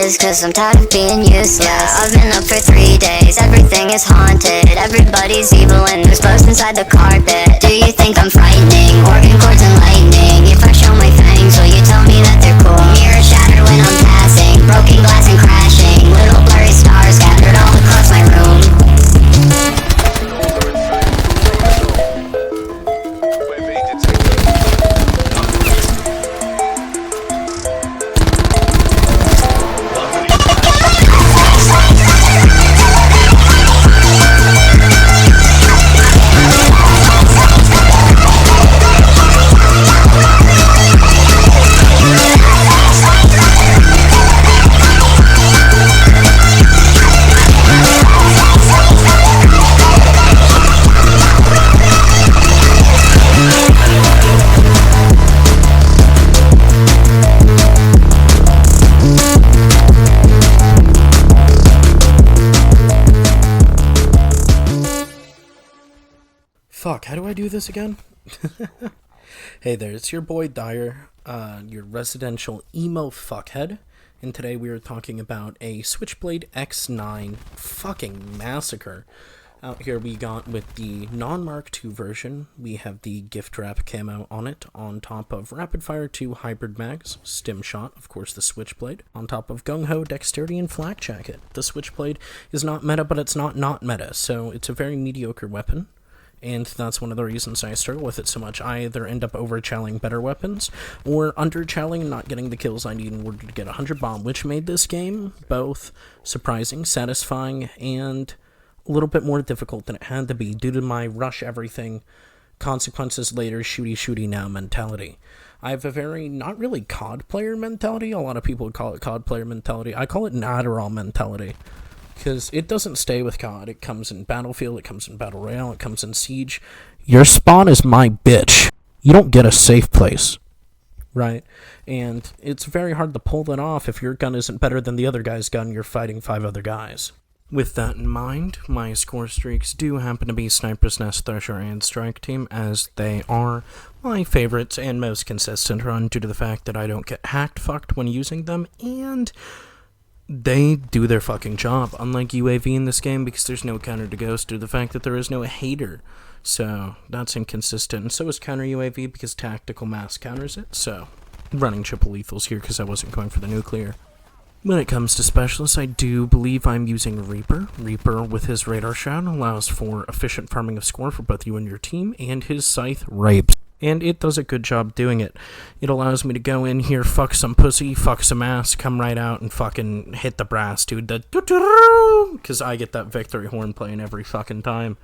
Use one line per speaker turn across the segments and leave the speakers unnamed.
is cause I'm tired of being useless. Yeah, I've been up for 3 days, everything is haunted. Everybody's evil and there's bugs inside the carpet. Do you think I'm frightening? Organ cords and lightning. If I show my fangs, will you tell me that they're cool? Mirrors shattered when I'm passing, broken glass and crashing. Little blurry stars scattered all across my room.
Fuck, how do I do this again? Hey there, it's your boy Dyer, your residential emo fuckhead, and today we are talking about a Switchblade X9 fucking massacre. Out here we got with the non-Mark II version, we have the gift wrap camo on it, on top of Rapid Fire 2 hybrid mags, stim shot, of course the Switchblade, on top of Gung Ho, dexterity, and flak jacket. The Switchblade is not meta, but it's not meta, so it's a very mediocre weapon. And that's one of the reasons I struggle with it so much. I either end up over-challing better weapons, or under-challing and not getting the kills I need in order to get 100 bomb, which made this game both surprising, satisfying, and a little bit more difficult than it had to be due to my rush everything, consequences later, shooty now mentality. I have a very, not really COD player mentality. A lot of people would call it COD player mentality. I call it an Adderall mentality. Because it doesn't stay with COD. It comes in Battlefield, it comes in Battle Royale, it comes in Siege. Your spawn is my bitch. You don't get a safe place. Right? And it's very hard to pull that off if your gun isn't better than the other guy's gun, you're fighting 5 other guys. With that in mind, my score streaks do happen to be Sniper's Nest, Thresher, and Strike Team, as they are my favorites and most consistent run due to the fact that I don't get hacked-fucked when using them, and they do their fucking job, unlike UAV in this game, because there's no counter to Ghost due to the fact that there is no hater. So, that's inconsistent. And so is counter UAV, because Tactical Mass counters it, so running triple lethals here because I wasn't going for the nuclear. When it comes to specialists, I do believe I'm using Reaper. Reaper, with his radar shot, allows for efficient farming of score for both you and your team, and his scythe rapes. And it does a good job doing it. It allows me to go in here, fuck some pussy, fuck some ass, come right out and fucking hit the brass, dude. Because I get that victory horn playing every fucking time.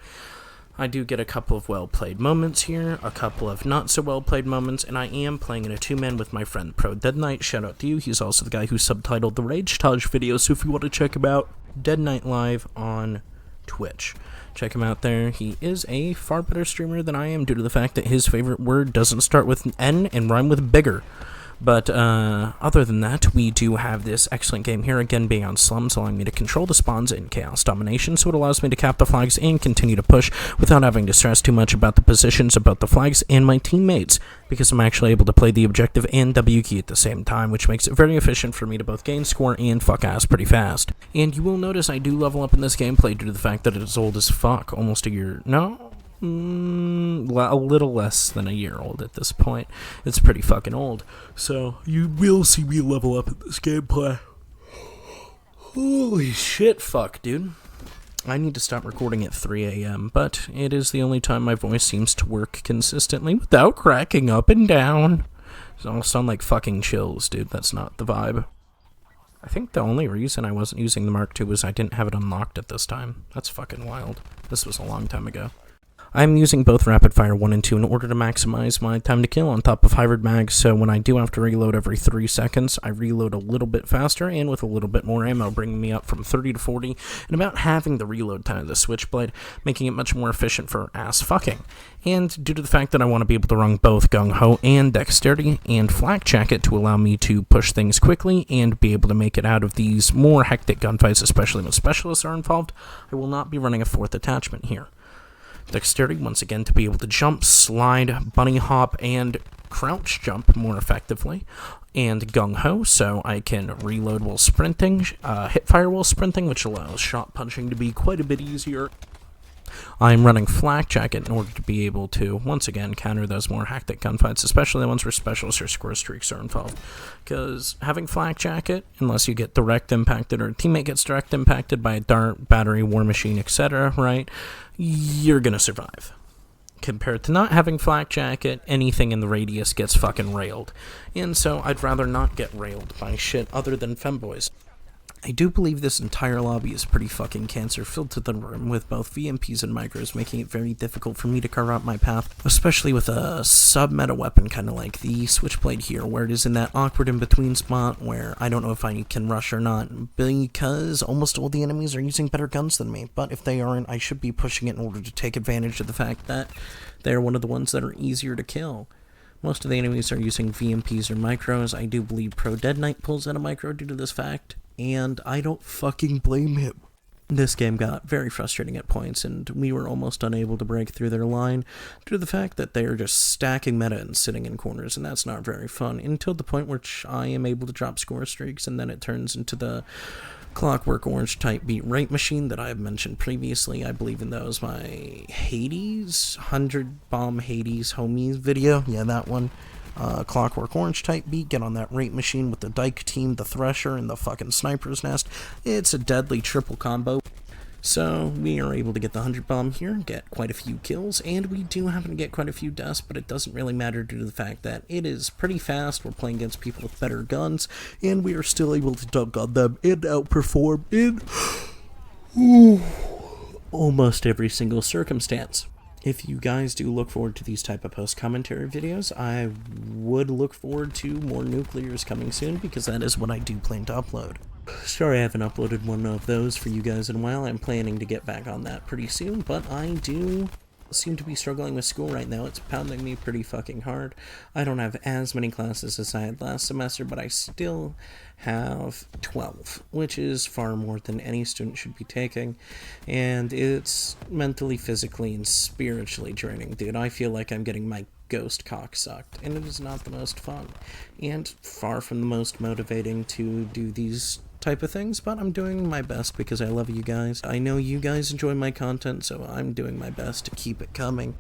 I do get a couple of well-played moments here, a couple of not-so-well-played moments, and I am playing in a 2-man with my friend Pro Dead Knight. Shout out to you. He's also the guy who subtitled the Rage Taj video, so if you want to check him out, Dead Knight Live on Twitch. Check him out there. He is a far better streamer than I am due to the fact that his favorite word doesn't start with an N and rhyme with bigger. But other than that, we do have this excellent game here, again being on slums, allowing me to control the spawns in Chaos Domination, so it allows me to cap the flags and continue to push without having to stress too much about the positions, about the flags, and my teammates, because I'm actually able to play the objective and W key at the same time, which makes it very efficient for me to both gain score and fuck ass pretty fast. And you will notice I do level up in this gameplay due to the fact that it is old as fuck, almost a year, no? A little less than a year old at this point. It's pretty fucking old. So, you will see me level up in this gameplay. Holy shit, fuck, dude. I need to stop recording at 3 a.m., but it is the only time my voice seems to work consistently without cracking up and down. I'll sound like fucking chills, dude. That's not the vibe. I think the only reason I wasn't using the Mark II was I didn't have it unlocked at this time. That's fucking wild. This was a long time ago. I'm using both Rapid Fire 1 and 2 in order to maximize my time to kill on top of hybrid mags, so when I do have to reload every 3 seconds, I reload a little bit faster and with a little bit more ammo, bringing me up from 30 to 40, and about having the reload time of the Switchblade, making it much more efficient for ass fucking. And due to the fact that I want to be able to run both Gung Ho and Dexterity and Flak Jacket to allow me to push things quickly and be able to make it out of these more hectic gunfights, especially when specialists are involved, I will not be running a 4th attachment here. Dexterity, once again, to be able to jump, slide, bunny hop, and crouch jump more effectively, and Gung Ho, so I can reload while sprinting, hip fire while sprinting, which allows shot punching to be quite a bit easier. I'm running Flak Jacket in order to be able to, once again, counter those more hectic gunfights, especially the ones where specialists or score streaks are involved. Because having Flak Jacket, unless you get direct impacted or a teammate gets direct impacted by a dart, battery, war machine, etc., right, you're gonna survive. Compared to not having Flak Jacket, anything in the radius gets fucking railed. And so I'd rather not get railed by shit other than femboys. I do believe this entire lobby is pretty fucking cancer, filled to the rim with both VMPs and micros, making it very difficult for me to carve out my path, especially with a sub-meta weapon kind of like the Switchblade here, where it is in that awkward in-between spot where I don't know if I can rush or not, because almost all the enemies are using better guns than me, but if they aren't, I should be pushing it in order to take advantage of the fact that they're one of the ones that are easier to kill. Most of the enemies are using VMPs or micros. I do believe Pro Dead Knight pulls out a micro due to this fact, and I don't fucking blame him. This game got very frustrating at points, and we were almost unable to break through their line due to the fact that they are just stacking meta and sitting in corners, and that's not very fun, until the point which I am able to drop score streaks, and then it turns into the Clockwork Orange type beat rate machine that I have mentioned previously. I believe in those my Hades, 100 Bomb Hades homies video, yeah, that one. Clockwork Orange type beat, get on that rate machine with the Dyke team, the Thresher, and the fucking Sniper's Nest. It's a deadly triple combo. So we are able to get the 100 bomb here, get quite a few kills, and we do happen to get quite a few deaths, but it doesn't really matter due to the fact that it is pretty fast, we're playing against people with better guns, and we are still able to dunk on them and outperform in almost every single circumstance. If you guys do look forward to these type of post-commentary videos, I would look forward to more nuclears coming soon, because that is what I do plan to upload. Sorry I haven't uploaded one of those for you guys in a while. I'm planning to get back on that pretty soon, but I do seem to be struggling with school right now. It's pounding me pretty fucking hard. I don't have as many classes as I had last semester, but I still have 12, which is far more than any student should be taking, and it's mentally, physically, and spiritually draining, dude. I feel like I'm getting my ghost cock sucked, and it is not the most fun, and far from the most motivating to do these type of things, but I'm doing my best because I love you guys. I know you guys enjoy my content, so I'm doing my best to keep it coming.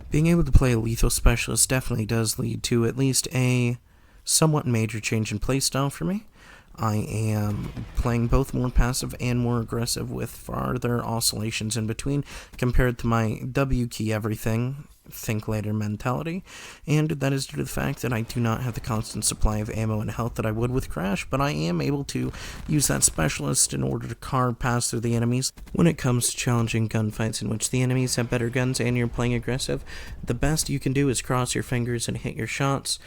Being able to play a lethal specialist definitely does lead to at least a somewhat major change in playstyle for me. I am playing both more passive and more aggressive with farther oscillations in between compared to my W key everything, think later mentality, and that is due to the fact that I do not have the constant supply of ammo and health that I would with Crash, but I am able to use that specialist in order to carve past through the enemies. When it comes to challenging gunfights in which the enemies have better guns and you're playing aggressive, the best you can do is cross your fingers and hit your shots.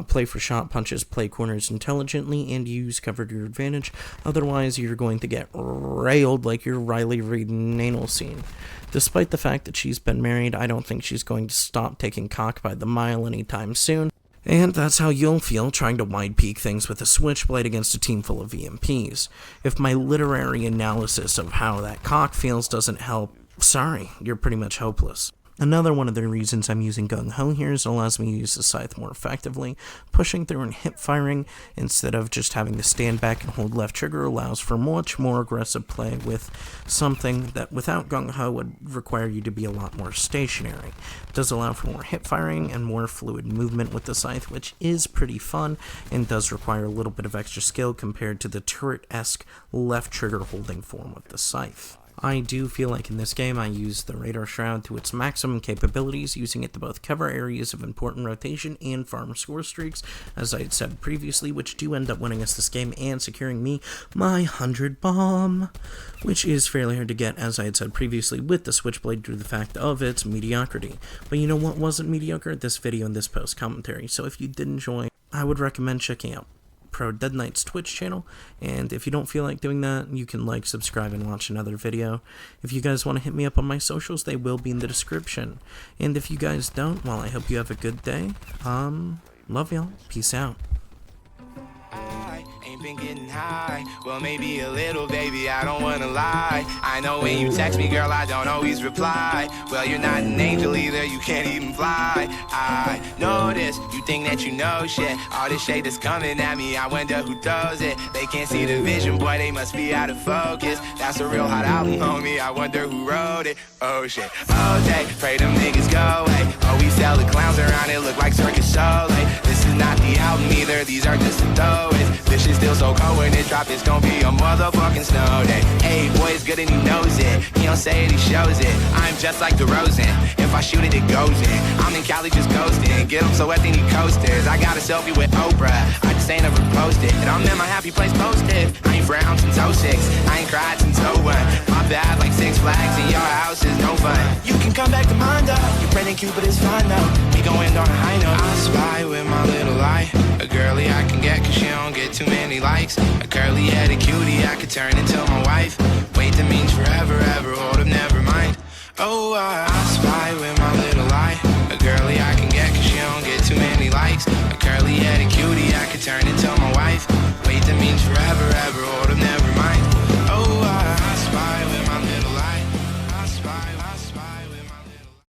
Play for shot punches, play corners intelligently, and use cover to your advantage. Otherwise, you're going to get railed like your Riley Reid anal scene. Despite the fact that she's been married, I don't think she's going to stop taking cock by the mile anytime soon. And that's how you'll feel trying to wide peak things with a Switchblade against a team full of VMPs. If my literary analysis of how that cock feels doesn't help, sorry, you're pretty much hopeless. Another one of the reasons I'm using Gung Ho here is it allows me to use the scythe more effectively. Pushing through and hip firing instead of just having to stand back and hold left trigger allows for much more aggressive play with something that without Gung Ho would require you to be a lot more stationary. It does allow for more hip firing and more fluid movement with the scythe, which is pretty fun and does require a little bit of extra skill compared to the turret-esque left trigger holding form of the scythe. I do feel like in this game I use the Radar Shroud to its maximum capabilities, using it to both cover areas of important rotation and farm score streaks, as I had said previously, which do end up winning us this game and securing me my 100 bomb, which is fairly hard to get, as I had said previously, with the Switchblade due to the fact of its mediocrity. But you know what wasn't mediocre? This video and this post commentary, so if you did enjoy, I would recommend checking out Pro Dead Knight's Twitch channel, and if you don't feel like doing that, you can like, subscribe, and watch another video. If you guys want to hit me up on my socials, they will be in the description. And if you guys don't, well, I hope you have a good day. Love y'all. Peace out.
ain't been getting high. Well, maybe a little, baby, I don't wanna lie. I know when you text me, girl, I don't always reply. Well, you're not an angel either, you can't even fly. I know this, you think that you know shit. All this shade that's coming at me, I wonder who throws it. They can't see the vision, boy, they must be out of focus. That's a real hot album, homie, I wonder who wrote it. Oh shit, oh day, pray them niggas go away. Oh, we sell the clowns around it, look like Circus Soleil. This is not the album either, these are just the throwaways. This shit's still so cold when it drop, it's gonna be a motherfucking snow day. Hey, boy, it's good and he knows it. He don't say it, he shows it. I'm just like DeRozan. If I shoot it, it goes in. I'm in Cali just coasting. Get him so wet, they need coasters. I got a selfie with Oprah. I just ain't ever posted. And I'm in my happy place posted. I ain't frowned since 06. I ain't cried since 01. My bad like Six Flags and your house is no fun. You can come back to mine though. You're pretty cute, but it's fun though. We gon' end on a high note. I spy with my little eye. A girly I can get cause she don't get too many likes. A curly headed cutie I could turn into my wife. Wait, that means forever, ever, hold up, never mind. Oh, I spy with my little eye. A girly I can get cause she don't get too many likes. A curly headed cutie I could turn into